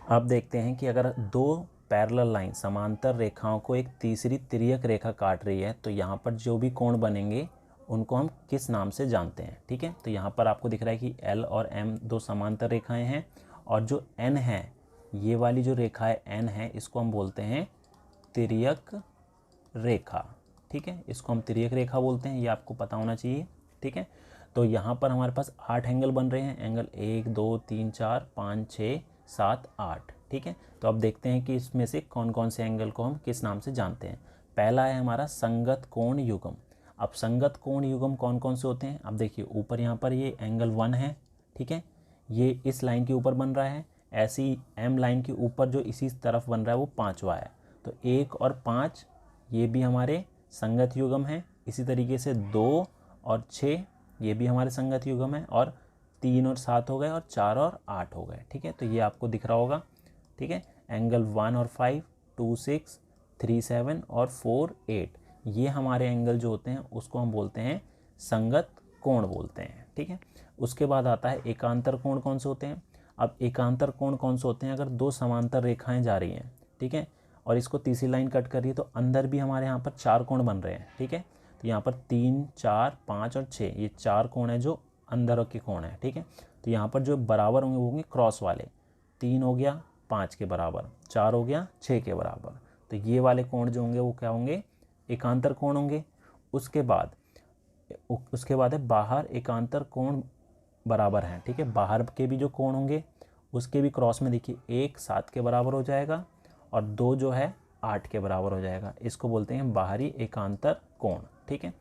अब देखते हैं कि अगर दो पैरेलल लाइन समांतर रेखाओं को एक तीसरी तिर्यक रेखा काट रही है तो यहाँ पर जो भी कोण बनेंगे उनको हम किस नाम से जानते हैं। ठीक है, तो यहाँ पर आपको दिख रहा है कि L और M दो समांतर रेखाएं हैं और जो N है, ये वाली जो रेखा है N है, इसको हम बोलते हैं तिर्यक रेखा। ठीक है, इसको हम तिर्यक रेखा बोलते हैं, ये आपको पता होना चाहिए। ठीक है, तो यहाँ पर हमारे पास 8 एंगल बन रहे हैं, एंगल 1 2 3 4 5 6 7 8। ठीक है, तो अब देखते हैं कि इसमें से कौन कौन से एंगल को हम किस नाम से जानते हैं। पहला है हमारा संगत कोण युग्म। अब संगत कोण युग्म कौन कौन से होते हैं, अब देखिए ऊपर यहाँ पर ये एंगल 1 है। ठीक है, ये इस लाइन के ऊपर बन रहा है, ऐसी M लाइन के ऊपर जो इसी तरफ बन रहा है वो 5वां है, तो 1 और 5 ये भी हमारे संगत युग्म है। इसी तरीके से 2 और 6 ये भी हमारे संगत युग्म है, और 3 और 7 हो गए, और 4 और 8 हो गए। ठीक है, तो ये आपको दिख रहा होगा। ठीक है, एंगल 1 और 5 2 6 3 7 और 4 8 ये हमारे एंगल जो होते हैं उसको हम बोलते हैं संगत कोण बोलते हैं। ठीक है, उसके बाद आता है एकांतर कोण कौन से होते हैं। अब एकांतर कोण कौन से होते हैं, अगर दो समांतर रेखाएं जा रही हैं, ठीक है, और इसको तीसरी लाइन कट कर रही है, तो अंदर भी हमारे यहाँ पर 4 कोण बन रहे हैं। ठीक है, तो यहाँ पर 3 4 5 और 6 ये 4 कोण है जो अंदर के कोण है। ठीक है, तो यहाँ पर जो बराबर होंगे वो होंगे क्रॉस वाले, 3 हो गया 5 के बराबर, 4 हो गया 6 के बराबर, तो ये वाले कोण जो होंगे वो क्या होंगे, एकांतर कोण होंगे। उसके बाद है बाहर एकांतर कोण बराबर हैं। ठीक है, बाहर के भी जो कोण होंगे उसके भी क्रॉस में देखिए, 1 7 के बराबर हो जाएगा और 2 जो है 8 के बराबर हो जाएगा, इसको बोलते हैं बाहरी एकांतर कोण। ठीक है,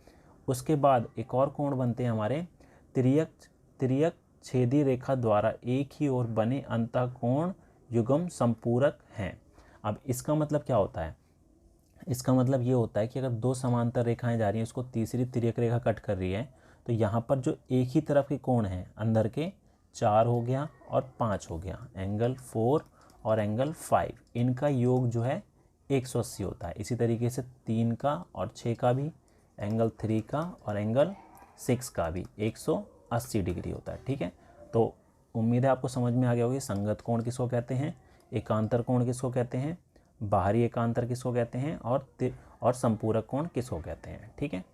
उसके बाद एक और कोण बनते हैं हमारे तिर्यक छेदी रेखा द्वारा एक ही ओर बने अंतःकोण युग्म संपूरक हैं। अब इसका मतलब क्या होता है, इसका मतलब ये होता है कि अगर दो समांतर रेखाएं जा रही हैं, उसको तीसरी तिर्यक रेखा कट कर रही है, तो यहाँ पर जो एक ही तरफ के कोण हैं अंदर के, 4 हो गया और 5 हो गया, एंगल 4 और एंगल 5, इनका योग जो है 180 होता है। इसी तरीके से 3 का और 6 का भी, एंगल 3 का और एंगल 6 का भी 180 डिग्री होता है। ठीक है, तो उम्मीद है आपको समझ में आ गया होगा संगत कोण किसको कहते हैं, एकांतर कोण किसको कहते हैं, बाहरी एकांतर किसको कहते हैं, और संपूरक कोण किसको कहते हैं। ठीक है।